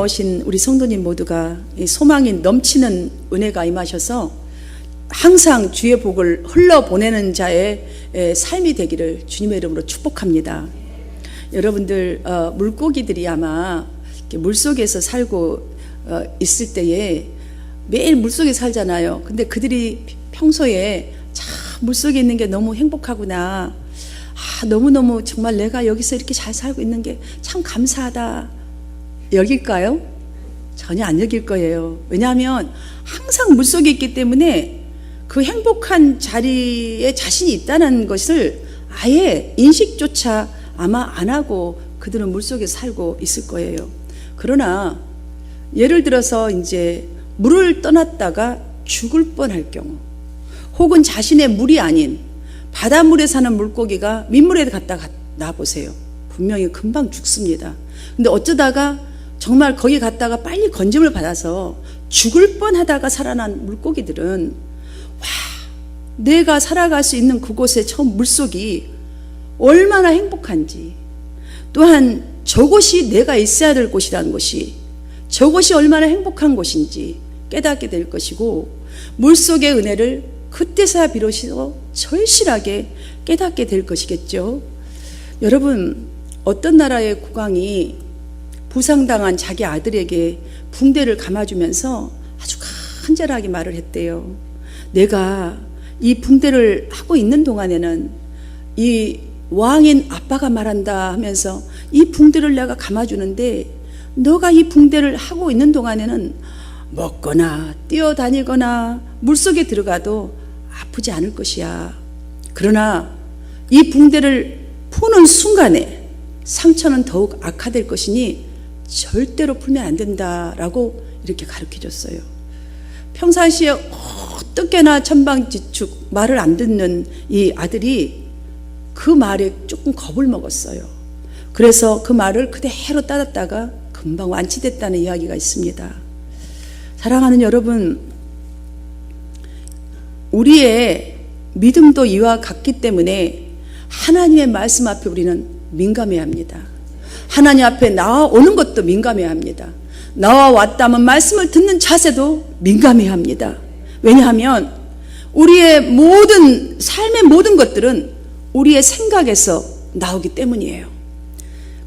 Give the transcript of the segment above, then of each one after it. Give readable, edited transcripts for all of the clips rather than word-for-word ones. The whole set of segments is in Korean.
나오신 우리 성도님 모두가 이 소망이 넘치는 은혜가 임하셔서 항상 주의 복을 흘러보내는 자의 삶이 되기를 주님의 이름으로 축복합니다. 여러분들 물고기들이 아마 물속에서 살고 있을 때에 매일 물속에 살잖아요. 근데 그들이 평소에 참 물속에 있는 게 너무 행복하구나, 너무너무 정말 내가 여기서 이렇게 잘 살고 있는 게 참 감사하다 여길까요? 전혀 안 여길 거예요. 왜냐하면 항상 물속에 있기 때문에 그 행복한 자리에 자신이 있다는 것을 아예 인식조차 아마 안 하고 그들은 물속에 살고 있을 거예요. 그러나 예를 들어서 이제 물을 떠났다가 죽을 뻔할 경우, 혹은 자신의 물이 아닌 바닷물에 사는 물고기가 민물에 갔다가 놔보세요. 분명히 금방 죽습니다. 근데 어쩌다가 정말 거기 갔다가 빨리 건짐을 받아서 죽을 뻔하다가 살아난 물고기들은 내가 살아갈 수 있는 그곳의 처음 물속이 얼마나 행복한지, 또한 저곳이 내가 있어야 될 곳이라는 것이, 저곳이 얼마나 행복한 곳인지 깨닫게 될 것이고, 물속의 은혜를 그때서야 비로소 절실하게 깨닫게 될 것이겠죠. 여러분, 어떤 나라의 국왕이 부상당한 자기 아들에게 붕대를 감아주면서 아주 간절하게 말을 했대요. 내가 이 붕대를 하고 있는 동안에는 이 왕인 아빠가 말한다 하면서 이 붕대를 내가 감아주는데, 너가 이 붕대를 하고 있는 동안에는 먹거나 뛰어다니거나 물속에 들어가도 아프지 않을 것이야. 그러나 이 붕대를 푸는 순간에 상처는 더욱 악화될 것이니 절대로 풀면 안 된다라고 이렇게 가르쳐줬어요. 평상시에 어떻게나 천방지축 말을 안 듣는 이 아들이 그 말에 조금 겁을 먹었어요. 그래서 그 말을 그대로 따랐다가 금방 완치됐다는 이야기가 있습니다. 사랑하는 여러분, 우리의 믿음도 이와 같기 때문에 하나님의 말씀 앞에 우리는 민감해야 합니다. 하나님 앞에 나와오는 것도 민감해야 합니다. 나와왔다면 말씀을 듣는 자세도 민감해야 합니다. 왜냐하면 우리의 모든 삶의 모든 것들은 우리의 생각에서 나오기 때문이에요.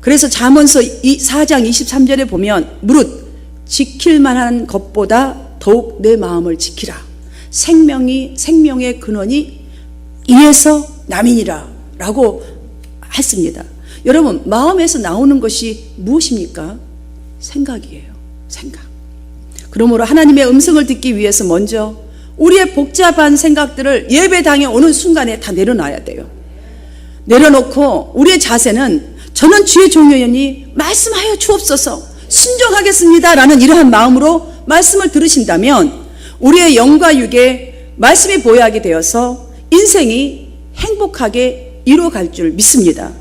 그래서 잠언서 4장 23절에 보면 무릇 지킬 만한 것보다 더욱 내 마음을 지키라. 생명의 근원이 이에서 남이니라 라고 했습니다. 여러분, 마음에서 나오는 것이 무엇입니까? 생각이에요. 생각. 그러므로 하나님의 음성을 듣기 위해서 먼저 우리의 복잡한 생각들을 예배당에 오는 순간에 다 내려놔야 돼요. 내려놓고 우리의 자세는 저는 주의 종이오니 말씀하여 주옵소서, 순종하겠습니다 라는 이러한 마음으로 말씀을 들으신다면 우리의 영과 육에 말씀이 보여하게 되어서 인생이 행복하게 이루어갈 줄 믿습니다.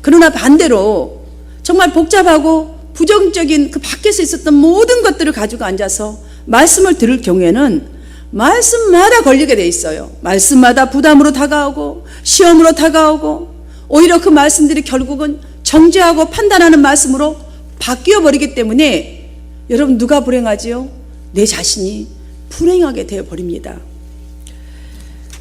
그러나 반대로 정말 복잡하고 부정적인 그 밖에서 있었던 모든 것들을 가지고 앉아서 말씀을 들을 경우에는 말씀마다 걸리게 돼 있어요. 말씀마다 부담으로 다가오고 시험으로 다가오고, 오히려 그 말씀들이 결국은 정죄하고 판단하는 말씀으로 바뀌어 버리기 때문에 여러분, 누가 불행하지요? 내 자신이 불행하게 되어 버립니다.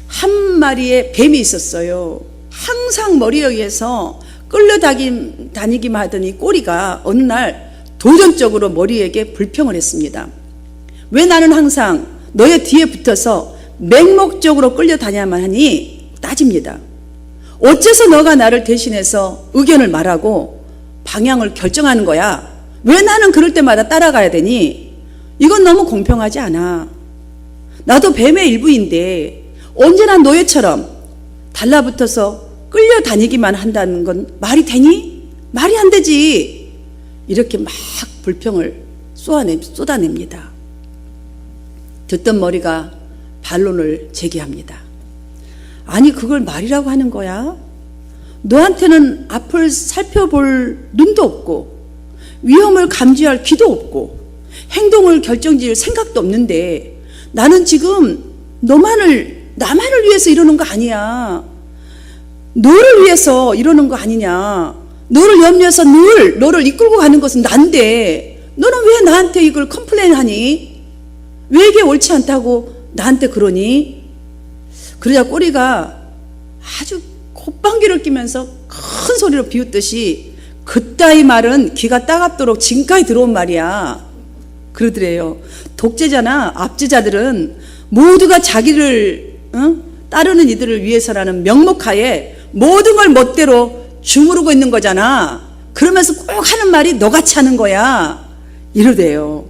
한 마리의 뱀이 있었어요. 항상 머리에 의해서 끌려다니기만 하더니 꼬리가 어느 날 도전적으로 머리에게 불평을 했습니다. 왜 나는 항상 너의 뒤에 붙어서 맹목적으로 끌려다녀야만 하니? 따집니다. 어째서 너가 나를 대신해서 의견을 말하고 방향을 결정하는 거야? 왜 나는 그럴 때마다 따라가야 되니? 이건 너무 공평하지 않아. 나도 뱀의 일부인데 언제나 너희처럼 달라붙어서 끌려다니기만 한다는 건 말이 되니? 말이 안 되지. 이렇게 막 불평을 쏟아냅니다. 듣던 머리가 반론을 제기합니다. 아니, 그걸 말이라고 하는 거야? 너한테는 앞을 살펴볼 눈도 없고 위험을 감지할 귀도 없고 행동을 결정지을 생각도 없는데 나는 지금 나만을 위해서 이러는 거 아니야. 너를 위해서 이러는 거 아니냐. 너를 염려해서 늘 너를 이끌고 가는 것은 난데 너는 왜 나한테 이걸 컴플레인하니? 왜 이게 옳지 않다고 나한테 그러니? 그러자 꼬리가 아주 콧방귀를 뀌면서 큰 소리로 비웃듯이 그따위 말은 귀가 따갑도록 지금까지 들어온 말이야. 그러더래요. 독재자나 압제자들은 모두가 자기를 따르는 이들을 위해서라는 명목하에 모든 걸 멋대로 주무르고 있는 거잖아. 그러면서 꼭 하는 말이 너같이 하는 거야. 이러대요.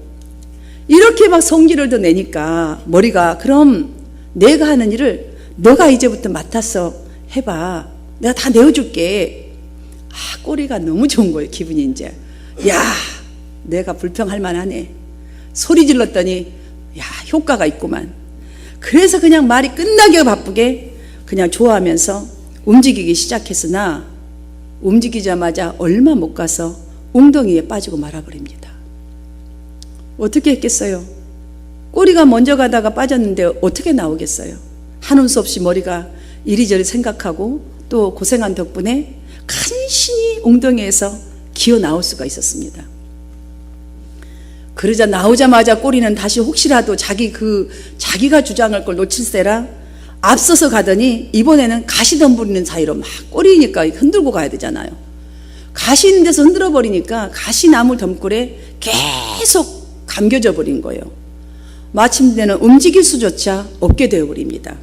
이렇게 막 성질을 더 내니까 머리가 그럼 내가 하는 일을 너가 이제부터 맡아서 해봐. 내가 다 내어줄게. 꼬리가 너무 좋은 거예요. 기분이 이제. 야, 내가 불평할 만하네. 소리 질렀더니 야, 효과가 있구만. 그래서 그냥 말이 끝나기 바쁘게 그냥 좋아하면서 움직이기 시작했으나 움직이자마자 얼마 못 가서 웅덩이에 빠지고 말아버립니다. 어떻게 했겠어요? 꼬리가 먼저 가다가 빠졌는데 어떻게 나오겠어요? 한음 수 없이 머리가 이리저리 생각하고 또 고생한 덕분에 간신히 웅덩이에서 기어 나올 수가 있었습니다. 그러자 나오자마자 꼬리는 다시 혹시라도 자기가 주장할 걸 놓칠세라 앞서서 가더니 이번에는 가시 덤부리는 사이로 막 꼬리니까 흔들고 가야 되잖아요. 가시 있는 데서 흔들어 버리니까 가시나무 덤굴에 계속 감겨져 버린 거예요. 마침내는 움직일 수조차 없게 되어 버립니다.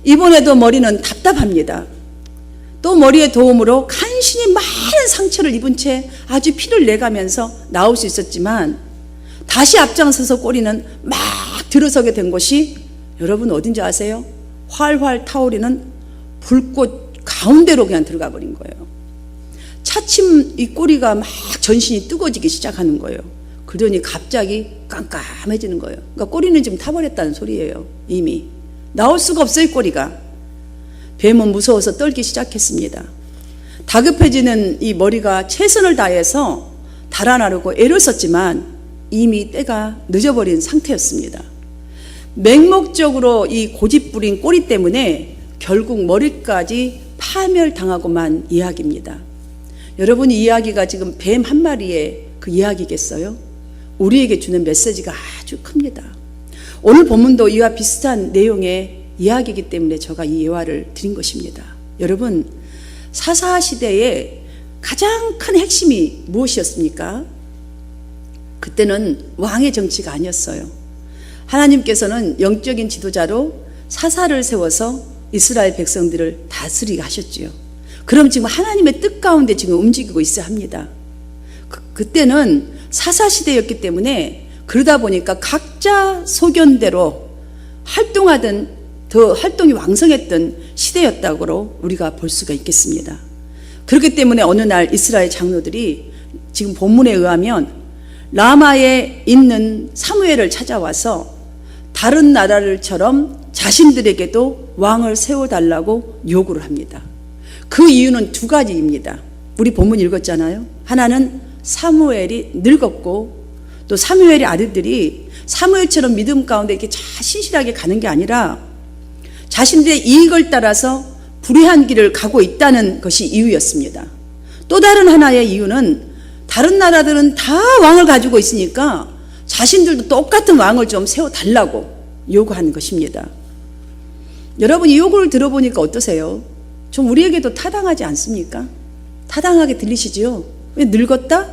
이번에도 머리는 답답합니다. 또 머리의 도움으로 간신히 많은 상처를 입은 채 아주 피를 내가면서 나올 수 있었지만 다시 앞장서서 꼬리는 막 들어서게 된 곳이 여러분 어딘지 아세요? 활활 타오르는 불꽃 가운데로 그냥 들어가 버린 거예요. 차츰 이 꼬리가 막 전신이 뜨거워지기 시작하는 거예요. 그러니 갑자기 깜깜해지는 거예요. 그러니까 꼬리는 지금 타버렸다는 소리예요. 이미 나올 수가 없어요. 꼬리가. 뱀은 무서워서 떨기 시작했습니다. 다급해지는 이 머리가 최선을 다해서 달아나려고 애를 썼지만 이미 때가 늦어버린 상태였습니다. 맹목적으로 이 고집부린 꼬리 때문에 결국 머리까지 파멸당하고만 이야기입니다. 여러분, 이 이야기가 지금 뱀 한 마리의 그 이야기겠어요? 우리에게 주는 메시지가 아주 큽니다. 오늘 본문도 이와 비슷한 내용의 이야기이기 때문에 제가 이 예화를 드린 것입니다. 여러분, 사사시대의 가장 큰 핵심이 무엇이었습니까? 그때는 왕의 정치가 아니었어요. 하나님께서는 영적인 지도자로 사사를 세워서 이스라엘 백성들을 다스리게 하셨지요. 그럼 지금 하나님의 뜻 가운데 지금 움직이고 있어야 합니다. 그때는 사사시대였기 때문에 그러다 보니까 각자 소견대로 활동하던 더 활동이 왕성했던 시대였다고 우리가 볼 수가 있겠습니다. 그렇기 때문에 어느 날 이스라엘 장로들이 지금 본문에 의하면 라마에 있는 사무엘을 찾아와서 다른 나라들처럼 자신들에게도 왕을 세워달라고 요구를 합니다. 그 이유는 두 가지입니다. 우리 본문 읽었잖아요. 하나는 사무엘이 늙었고 또 사무엘의 아들들이 사무엘처럼 믿음 가운데 이렇게 신실하게 가는 게 아니라 자신들의 이익을 따라서 불의한 길을 가고 있다는 것이 이유였습니다. 또 다른 하나의 이유는 다른 나라들은 다 왕을 가지고 있으니까 자신들도 똑같은 왕을 좀 세워달라고 요구하는 것입니다. 여러분, 이 요구를 들어보니까 어떠세요? 좀 우리에게도 타당하지 않습니까? 타당하게 들리시지요? 왜 늙었다?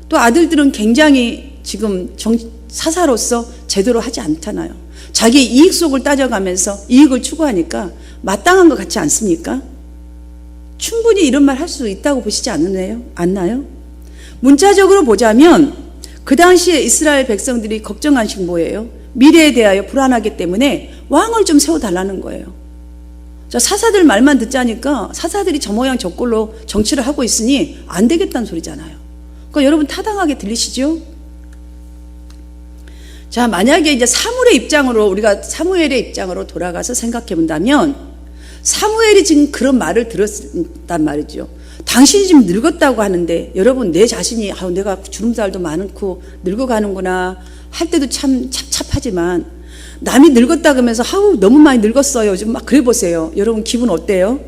또 아들들은 굉장히 지금 사사로서 제대로 하지 않잖아요. 자기 이익 속을 따져가면서 이익을 추구하니까 마땅한 것 같지 않습니까? 충분히 이런 말 할 수 있다고 보시지 않나요? 문자적으로 보자면 그 당시에 이스라엘 백성들이 걱정한 것이 뭐예요? 미래에 대하여 불안하기 때문에 왕을 좀 세워달라는 거예요. 사사들 말만 듣자니까 사사들이 저 모양 저 꼴로 정치를 하고 있으니 안 되겠다는 소리잖아요. 그러니까 여러분 타당하게 들리시죠? 자, 만약에 이제 우리가 사무엘의 입장으로 돌아가서 생각해 본다면 사무엘이 지금 그런 말을 들었단 말이죠. 당신이 지금 늙었다고 하는데 여러분 내 자신이 내가 주름살도 많고 늙어가는구나 할 때도 참 찹찹하지만 남이 늙었다 그러면서 너무 많이 늙었어요. 좀 막 그래 보세요. 여러분 기분 어때요?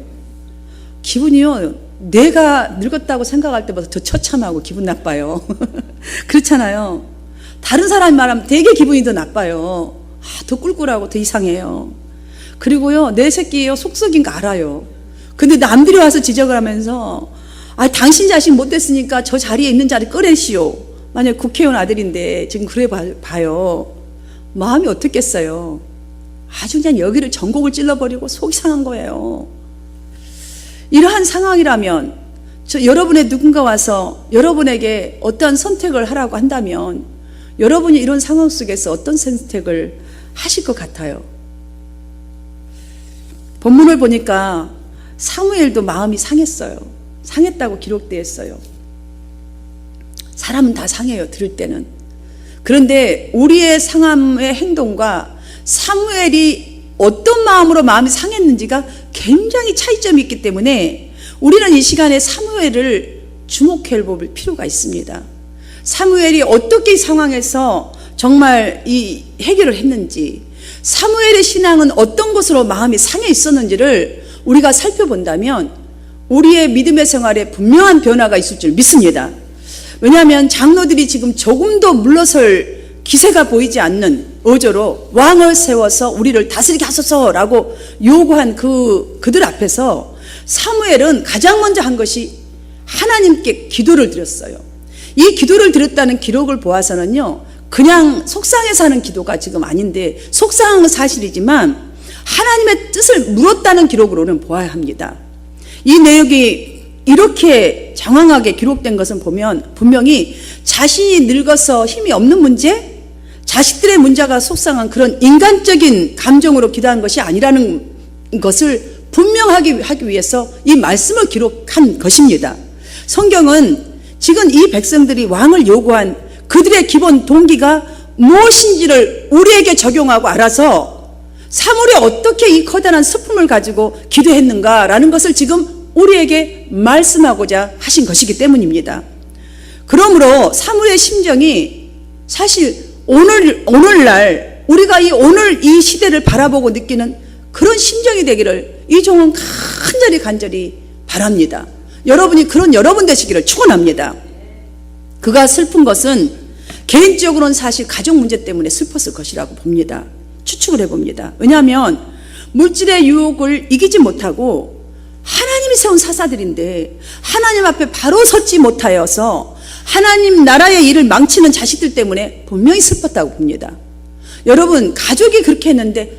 기분이요 내가 늙었다고 생각할 때보다 더 처참하고 기분 나빠요. 그렇잖아요. 다른 사람이 말하면 되게 기분이 더 나빠요. 더 꿀꿀하고 더 이상해요. 그리고요, 내 새끼예요, 속썩인 거 알아요. 근데 남들이 와서 지적을 하면서 당신 자식 못됐으니까 저 자리에 있는 자리 꺼내시오. 만약 국회의원 아들인데 지금 그래 봐요. 마음이 어떻겠어요. 아주 그냥 여기를 전곡을 찔러버리고 속이 상한 거예요. 이러한 상황이라면 여러분의 누군가 와서 여러분에게 어떠한 선택을 하라고 한다면 여러분이 이런 상황 속에서 어떤 선택을 하실 것 같아요? 본문을 보니까 사무엘도 마음이 상했어요. 상했다고 기록되어 있어요. 사람은 다 상해요, 들을 때는. 그런데 우리의 상함의 행동과 사무엘이 어떤 마음으로 마음이 상했는지가 굉장히 차이점이 있기 때문에 우리는 이 시간에 사무엘을 주목해 볼 필요가 있습니다. 사무엘이 어떻게 이 상황에서 정말 이 해결을 했는지, 사무엘의 신앙은 어떤 것으로 마음이 상해 있었는지를 우리가 살펴본다면 우리의 믿음의 생활에 분명한 변화가 있을 줄 믿습니다. 왜냐하면 장로들이 지금 조금도 물러설 기세가 보이지 않는 어조로 왕을 세워서 우리를 다스리게 하소서라고 요구한 그들 앞에서 사무엘은 가장 먼저 한 것이 하나님께 기도를 드렸어요. 이 기도를 드렸다는 기록을 보아서는요, 그냥 속상해서 하는 기도가 지금 아닌데, 속상한 건 사실이지만 하나님의 뜻을 물었다는 기록으로는 보아야 합니다. 이 내용이 이렇게 장황하게 기록된 것은 보면 분명히 자신이 늙어서 힘이 없는 문제, 자식들의 문제가 속상한 그런 인간적인 감정으로 기도한 것이 아니라는 것을 분명하게 하기 위해서 이 말씀을 기록한 것입니다. 성경은 지금 이 백성들이 왕을 요구한 그들의 기본 동기가 무엇인지를 우리에게 적용하고 알아서 사무엘이 어떻게 이 커다란 스품을 가지고 기도했는가라는 것을 지금 우리에게 말씀하고자 하신 것이기 때문입니다. 그러므로 사무엘의 심정이 사실 오늘날 우리가 오늘 이 시대를 바라보고 느끼는 그런 심정이 되기를 이 종은 간절히 바랍니다. 여러분이 그런 여러분 되시기를 축원합니다. 그가 슬픈 것은 개인적으로는 사실 가족 문제 때문에 슬펐을 것이라고 봅니다. 추측을 해봅니다. 왜냐하면 물질의 유혹을 이기지 못하고 하나님이 세운 사사들인데 하나님 앞에 바로 섰지 못하여서 하나님 나라의 일을 망치는 자식들 때문에 분명히 슬펐다고 봅니다. 여러분, 가족이 그렇게 했는데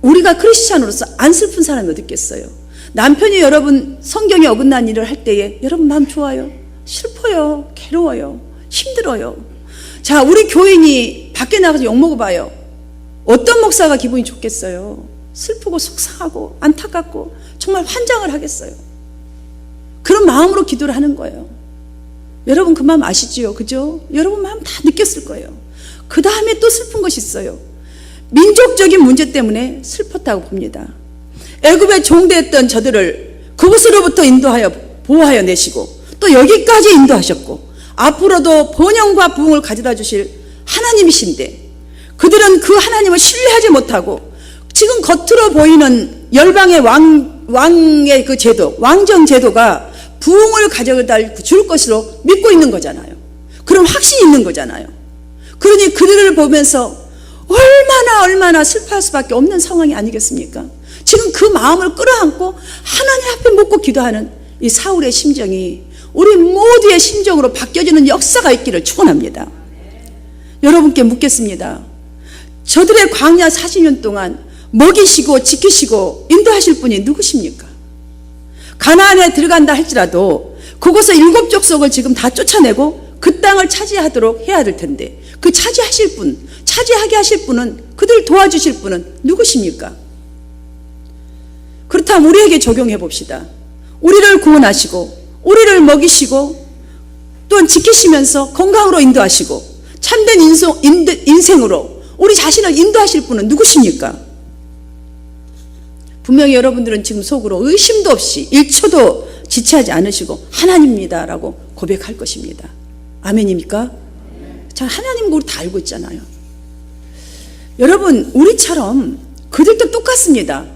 우리가 크리스찬으로서 안 슬픈 사람이 어디 있겠어요? 남편이 여러분 성경에 어긋난 일을 할 때에 여러분 마음 좋아요? 슬퍼요, 괴로워요, 힘들어요. 자, 우리 교인이 밖에 나가서 욕먹어봐요. 어떤 목사가 기분이 좋겠어요? 슬프고 속상하고 안타깝고 정말 환장을 하겠어요. 그런 마음으로 기도를 하는 거예요. 여러분 그 마음 아시지요? 그죠? 여러분 마음 다 느꼈을 거예요. 그 다음에 또 슬픈 것이 있어요. 민족적인 문제 때문에 슬펐다고 봅니다. 애굽에 종되었던 저들을 그곳으로부터 인도하여 보호하여 내시고 또 여기까지 인도하셨고 앞으로도 번영과 부흥을 가져다 주실 하나님이신데 그들은 그 하나님을 신뢰하지 못하고 지금 겉으로 보이는 열방의 왕의 그 제도, 왕정 제도가 부흥을 가져다 줄 것으로 믿고 있는 거잖아요. 그럼 확신이 있는 거잖아요. 그러니 그들을 보면서 얼마나 슬퍼할 수밖에 없는 상황이 아니겠습니까? 지금 그 마음을 끌어안고 하나님 앞에 묻고 기도하는 이 사울의 심정이 우리 모두의 심정으로 바뀌어지는 역사가 있기를 축원합니다. 여러분께 묻겠습니다. 저들의 광야 40년 동안 먹이시고 지키시고 인도하실 분이 누구십니까? 가나안에 들어간다 할지라도 그곳에 7 족속을 지금 다 쫓아내고 그 땅을 차지하도록 해야 될 텐데 그 차지하게 하실 분은, 그들 도와주실 분은 누구십니까? 그렇다면 우리에게 적용해 봅시다. 우리를 구원하시고 우리를 먹이시고 또한 지키시면서 건강으로 인도하시고 참된 인생으로 우리 자신을 인도하실 분은 누구십니까? 분명히 여러분들은 지금 속으로 의심도 없이 1초도 지체하지 않으시고 하나님입니다라고 고백할 것입니다. 아멘입니까? 자, 하나님 우리 다 알고 있잖아요. 여러분, 우리처럼 그들도 똑같습니다.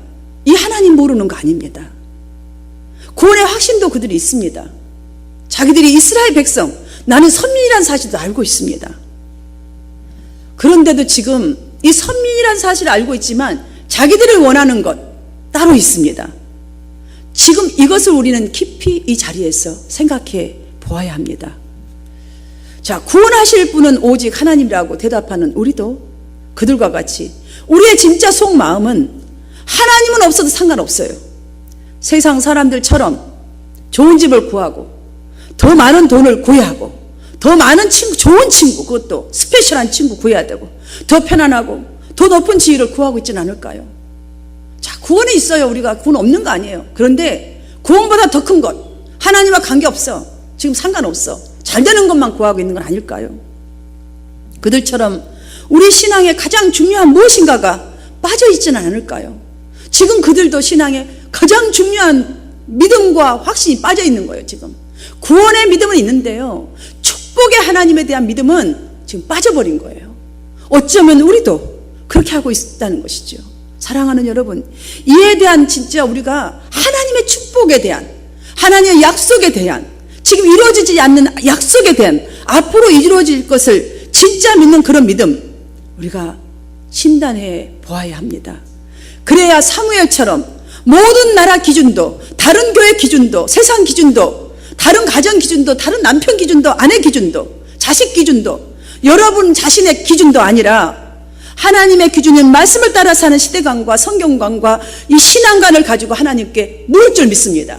이 하나님 모르는 거 아닙니다. 구원의 확신도 그들이 있습니다. 자기들이 이스라엘 백성, 나는 선민이라는 사실도 알고 있습니다. 그런데도 지금 이 선민이라는 사실을 알고 있지만 자기들이 원하는 것 따로 있습니다. 지금 이것을 우리는 깊이 이 자리에서 생각해 보아야 합니다. 자, 구원하실 분은 오직 하나님이라고 대답하는 우리도 그들과 같이 우리의 진짜 속마음은 하나님은 없어도 상관없어요. 세상 사람들처럼 좋은 집을 구하고 더 많은 돈을 구해하고 더 많은 친구, 좋은 친구, 그것도 스페셜한 친구 구해야 되고 더 편안하고 더 높은 지위를 구하고 있지는 않을까요? 자, 구원이 있어요. 우리가 구원 없는 거 아니에요. 그런데 구원보다 더 큰 것, 하나님과 관계없어. 지금 상관없어. 잘 되는 것만 구하고 있는 건 아닐까요? 그들처럼 우리 신앙의 가장 중요한 무엇인가가 빠져 있지는 않을까요? 지금 그들도 신앙의 가장 중요한 믿음과 확신이 빠져 있는 거예요. 지금 구원의 믿음은 있는데요, 축복의 하나님에 대한 믿음은 지금 빠져버린 거예요. 어쩌면 우리도 그렇게 하고 있다는 것이죠. 사랑하는 여러분, 이에 대한 진짜 우리가 하나님의 축복에 대한, 하나님의 약속에 대한, 지금 이루어지지 않는 약속에 대한, 앞으로 이루어질 것을 진짜 믿는 그런 믿음, 우리가 진단해 보아야 합니다. 그래야 사무엘처럼 모든 나라 기준도, 다른 교회 기준도, 세상 기준도, 다른 가정 기준도, 다른 남편 기준도, 아내 기준도, 자식 기준도, 여러분 자신의 기준도 아니라 하나님의 기준인 말씀을 따라 사는 시대관과 성경관과 이 신앙관을 가지고 하나님께 물을 줄 믿습니다.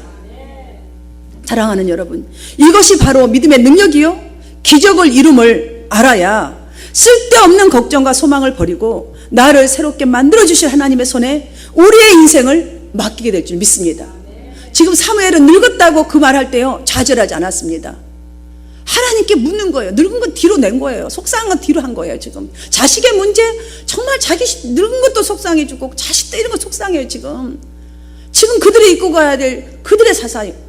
사랑하는 여러분, 이것이 바로 믿음의 능력이요, 기적을 이룸을 알아야 쓸데없는 걱정과 소망을 버리고 나를 새롭게 만들어주실 하나님의 손에 우리의 인생을 맡기게 될 줄 믿습니다. 지금 사무엘은 늙었다고 그 말할 때요, 좌절하지 않았습니다. 하나님께 묻는 거예요. 늙은 건 뒤로 낸 거예요. 속상한 건 뒤로 한 거예요. 지금 자식의 문제, 정말 자기 늙은 것도 속상해지고 자식도 이런 거 속상해요. 지금 그들이 입고 가야 될 그들의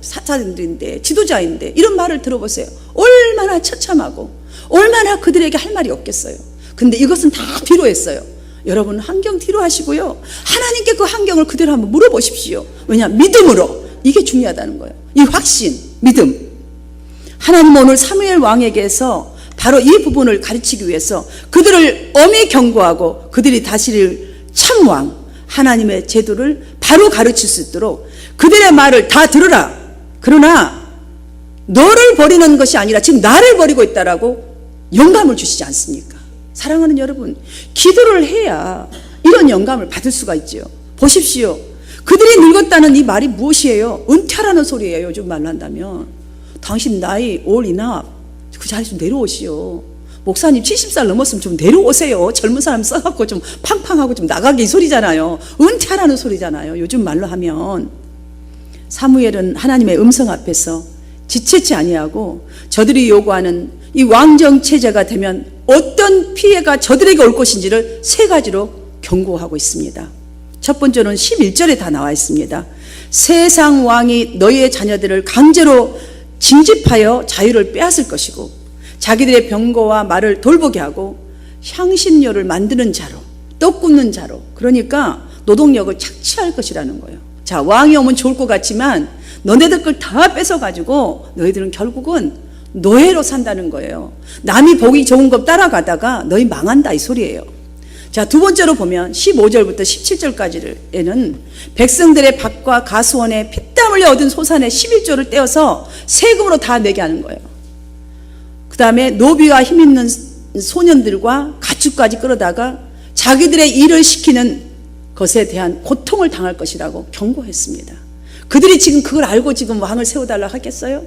사사들인데, 지도자인데 이런 말을 들어보세요. 얼마나 처참하고 얼마나 그들에게 할 말이 없겠어요. 근데 이것은 다 뒤로 했어요. 여러분, 환경 뒤로 하시고요, 하나님께 그 환경을 그대로 한번 물어보십시오. 왜냐? 믿음으로. 이게 중요하다는 거예요. 이 확신, 믿음. 하나님은 오늘 사무엘 왕에게서 바로 이 부분을 가르치기 위해서 그들을 엄히 경고하고 그들이 다스릴 참왕, 하나님의 제도를 바로 가르칠 수 있도록 그들의 말을 다 들으라. 그러나 너를 버리는 것이 아니라 지금 나를 버리고 있다라고 영감을 주시지 않습니까? 사랑하는 여러분, 기도를 해야 이런 영감을 받을 수가 있죠. 보십시오. 그들이 늙었다는 이 말이 무엇이에요? 은퇴하라는 소리예요. 요즘 말로 한다면. 당신 나이 all enough. 그 자리에서 내려오시오. 목사님 70살 넘었으면 좀 내려오세요. 젊은 사람 써갖고 좀 팡팡하고 좀 나가게 이 소리잖아요. 은퇴하라는 소리잖아요. 요즘 말로 하면. 사무엘은 하나님의 음성 앞에서 지체치 아니하고 저들이 요구하는 이 왕정 체제가 되면 어떤 피해가 저들에게 올 것인지를 세 가지로 경고하고 있습니다. 첫 번째는 11절에 다 나와 있습니다. 세상 왕이 너희의 자녀들을 강제로 징집하여 자유를 빼앗을 것이고 자기들의 병거와 말을 돌보게 하고 향신료를 만드는 자로, 떡 굽는 자로, 그러니까 노동력을 착취할 것이라는 거예요. 자, 왕이 오면 좋을 것 같지만 너네들 걸 다 뺏어가지고 너희들은 결국은 노예로 산다는 거예요. 남이 보기 좋은 것 따라가다가 너희 망한다 이 소리예요. 자, 두 번째로 보면 15절부터 17절까지에는 백성들의 밭과 가수원에 피땀 흘려 얻은 소산의 11조를 떼어서 세금으로 다 내게 하는 거예요. 그 다음에 노비와 힘있는 소년들과 가축까지 끌어다가 자기들의 일을 시키는 것에 대한 고통을 당할 것이라고 경고했습니다. 그들이 지금 그걸 알고 지금 왕을 세워달라고 하겠어요?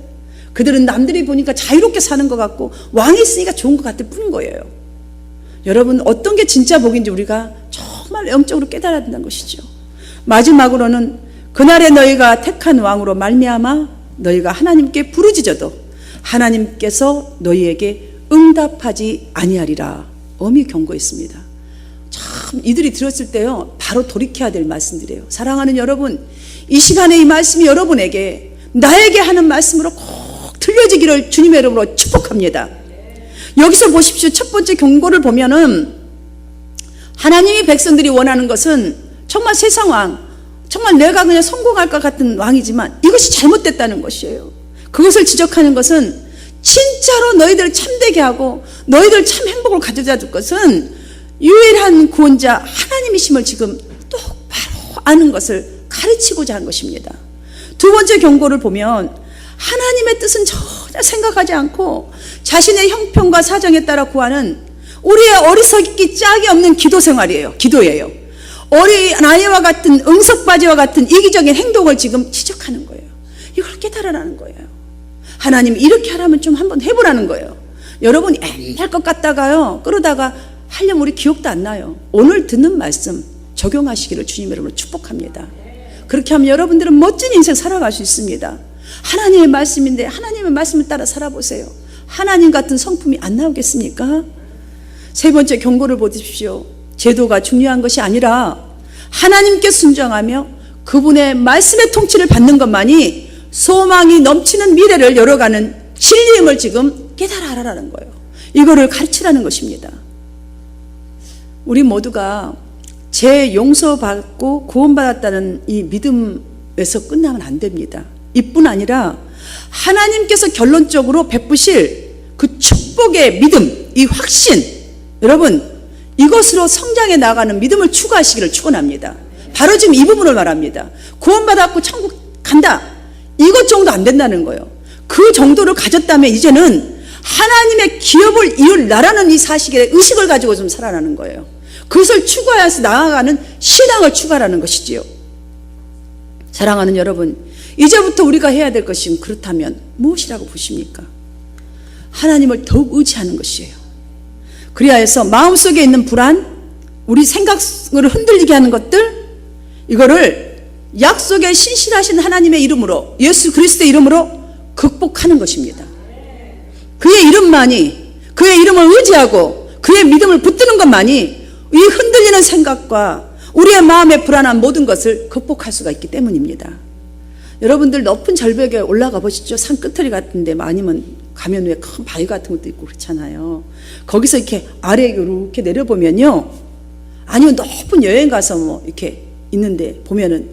그들은 남들이 보니까 자유롭게 사는 것 같고 왕이 있으니까 좋은 것 같을 뿐인 거예요. 여러분, 어떤 게 진짜 복인지 우리가 정말 영적으로 깨달아야 된다는 것이죠. 마지막으로는 그날에 너희가 택한 왕으로 말미암아 너희가 하나님께 부르짖어도 하나님께서 너희에게 응답하지 아니하리라 엄히 경고했습니다. 참 이들이 들었을 때요, 바로 돌이켜야 될 말씀들이에요. 사랑하는 여러분, 이 시간에 이 말씀이 여러분에게, 나에게 하는 말씀으로 꼭 들려지기를 주님의 이름으로 축복합니다. 여기서 보십시오. 첫 번째 경고를 보면은 하나님이 백성들이 원하는 것은 정말 세상 왕, 정말 정말 내가 그냥 성공할 것 같은 왕이지만 이것이 잘못됐다는 것이에요. 그것을 지적하는 것은 진짜로 너희들을 참되게 하고 너희들 참 행복을 가져다 줄 것은 유일한 구원자 하나님이심을 지금 똑바로 아는 것을 가르치고자 한 것입니다. 두 번째 경고를 보면 하나님의 뜻은 전혀 생각하지 않고 자신의 형편과 사정에 따라 구하는 우리의 어리석기 짝이 없는 기도 생활이에요. 기도예요. 어린아이와 같은 응석바지와 같은 이기적인 행동을 지금 지적하는 거예요. 이걸 깨달으라는 거예요. 하나님 이렇게 하라면 좀 한번 해보라는 거예요. 여러분이 옛날 것 같다가요 그러다가 하려면 우리 기억도 안 나요. 오늘 듣는 말씀 적용하시기를 주님 여러분을 축복합니다. 그렇게 하면 여러분들은 멋진 인생 살아갈 수 있습니다. 하나님의 말씀인데 하나님의 말씀을 따라 살아보세요. 하나님 같은 성품이 안 나오겠습니까? 세 번째 경고를 보십시오. 제도가 중요한 것이 아니라 하나님께 순종하며 그분의 말씀의 통치를 받는 것만이 소망이 넘치는 미래를 열어가는 진리임을 지금 깨달아 하라는 거예요. 이거를 가르치라는 것입니다. 우리 모두가 죄 용서받고 구원받았다는 이 믿음에서 끝나면 안 됩니다. 이뿐 아니라 하나님께서 결론적으로 베푸실 그 축복의 믿음, 이 확신, 여러분 이것으로 성장해 나가는 믿음을 추구하시기를 축원합니다. 바로 지금 이 부분을 말합니다. 구원받았고 천국 간다. 이것 정도 안 된다는 거예요. 그 정도를 가졌다면 이제는 하나님의 기업을 이룰 나라는 이 사실의 의식을 가지고 좀 살아나는 거예요. 그것을 추구해서 나아가는 신앙을 추구하라는 것이지요. 사랑하는 여러분, 이제부터 우리가 해야 될 것이 그렇다면 무엇이라고 보십니까? 하나님을 더욱 의지하는 것이에요. 그리하여서 마음속에 있는 불안, 우리 생각을 흔들리게 하는 것들, 이거를 약속에 신실하신 하나님의 이름으로, 예수 그리스도의 이름으로 극복하는 것입니다. 그의 이름만이, 그의 이름을 의지하고 그의 믿음을 붙드는 것만이 이 흔들리는 생각과 우리의 마음의 불안한 모든 것을 극복할 수가 있기 때문입니다. 여러분들 높은 절벽에 올라가 보시죠. 산 끝터리 같은데 아니면 가면 왜 큰 바위 같은 것도 있고 그렇잖아요. 거기서 이렇게 아래에 이렇게 내려보면요, 아니면 높은 여행 가서 뭐 이렇게 있는데 보면은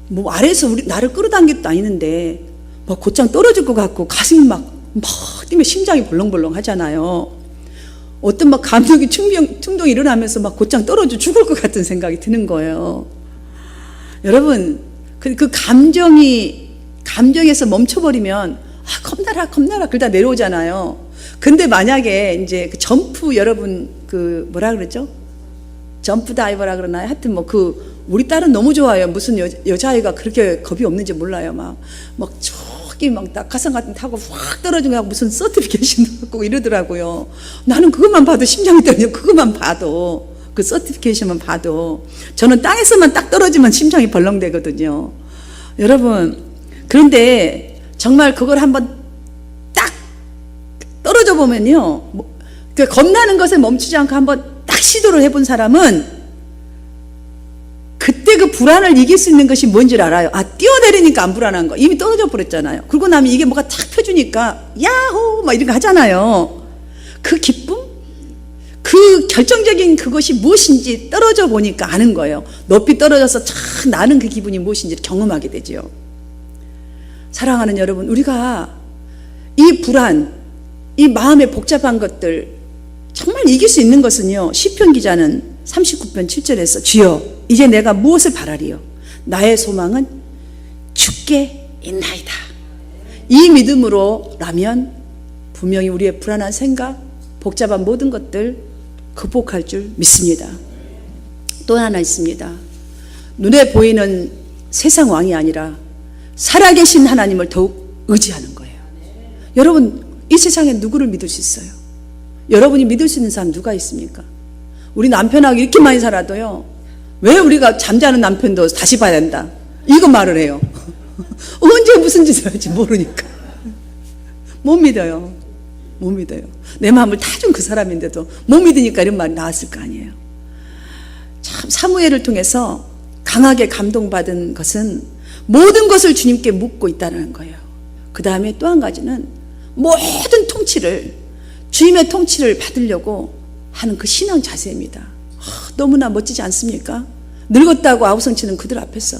뭐 아래에서 나를 끌어당기도 아니는데 뭐 곧장 떨어질 것 같고 가슴이 막 뛰면 심장이 벌렁벌렁 하잖아요. 어떤 막 감정이 충동이 일어나면서 막 곧장 떨어져 죽을 것 같은 생각이 드는 거예요. 여러분, 그 감정에서 멈춰버리면 겁나라 그러다 내려오잖아요. 근데 만약에 이제 그 점프, 여러분 그 뭐라 그러죠? 점프 다이버라 그러나요? 하여튼 뭐 우리 딸은 너무 좋아요. 무슨 여자아이가 그렇게 겁이 없는지 몰라요. 막 저기 막 낙하산 같은 데 타고 확 떨어지고 무슨 서티피케이션도 받고 이러더라고요. 나는 그것만 봐도 심장이 떨려. 그것만 봐도, 그 서티피케이션만 봐도. 저는 땅에서만 딱 떨어지면 심장이 벌렁대거든요. 여러분, 그런데 정말 그걸 한번 딱 떨어져 보면요, 그 겁나는 것에 멈추지 않고 한번 딱 시도를 해본 사람은 그때 그 불안을 이길 수 있는 것이 뭔지 알아요. 뛰어내리니까 안 불안한 거. 이미 떨어져 버렸잖아요. 그러고 나면 이게 뭐가 탁 펴주니까 야호 막 이렇게 하잖아요. 그 기쁨? 그 결정적인 그것이 무엇인지 떨어져 보니까 아는 거예요. 높이 떨어져서 참 나는 그 기분이 무엇인지 경험하게 되죠. 사랑하는 여러분, 우리가 이 불안, 이 마음의 복잡한 것들 정말 이길 수 있는 것은요, 시편 기자는 39편 7절에서 주여 이제 내가 무엇을 바라리요? 나의 소망은 주께 있나이다. 이 믿음으로라면 분명히 우리의 불안한 생각, 복잡한 모든 것들 극복할 줄 믿습니다. 또 하나 있습니다. 눈에 보이는 세상 왕이 아니라 살아계신 하나님을 더욱 의지하는 거예요. 여러분, 이 세상에 누구를 믿을 수 있어요? 여러분이 믿을 수 있는 사람 누가 있습니까? 우리 남편하고 이렇게 많이 살아도요, 왜 우리가 잠자는 남편도 다시 봐야 된다, 이거 말을 해요. 언제 무슨 짓을 할지 모르니까 못 믿어요. 내 마음을 다 준 그 사람인데도 못 믿으니까 이런 말이 나왔을 거 아니에요. 참 사무엘을 통해서 강하게 감동받은 것은 모든 것을 주님께 묻고 있다는 거예요. 그 다음에 또 한 가지는 모든 통치를, 주님의 통치를 받으려고 하는 그 신앙 자세입니다. 너무나 멋지지 않습니까? 늙었다고 아우성치는 그들 앞에서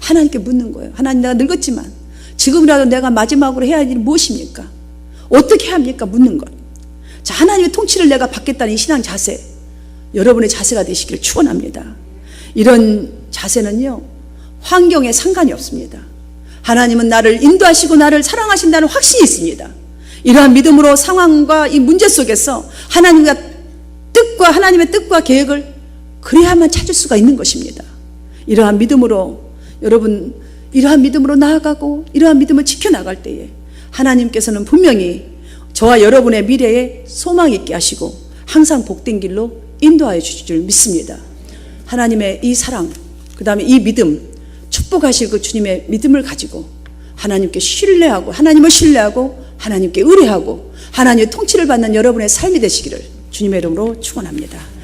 하나님께 묻는 거예요. 하나님, 내가 늙었지만 지금이라도 내가 마지막으로 해야 할 일이 무엇입니까? 어떻게 해야 합니까? 묻는 것. 자, 하나님의 통치를 내가 받겠다는 이 신앙 자세, 여러분의 자세가 되시기를 축원합니다. 이런 자세는요, 환경에 상관이 없습니다. 하나님은 나를 인도하시고 나를 사랑하신다는 확신이 있습니다. 이러한 믿음으로 상황과 이 문제 속에서 하나님의 뜻과 계획을 그래야만 찾을 수가 있는 것입니다. 이러한 믿음으로 여러분, 이러한 믿음으로 나아가고 이러한 믿음을 지켜나갈 때에 하나님께서는 분명히 저와 여러분의 미래에 소망 있게 하시고 항상 복된 길로 인도하여 주실 줄 믿습니다. 하나님의 이 사랑, 그 다음에 이 믿음, 축복하실 그 주님의 믿음을 가지고 하나님께 신뢰하고, 하나님을 신뢰하고 하나님께 의뢰하고 하나님의 통치를 받는 여러분의 삶이 되시기를 주님의 이름으로 축원합니다.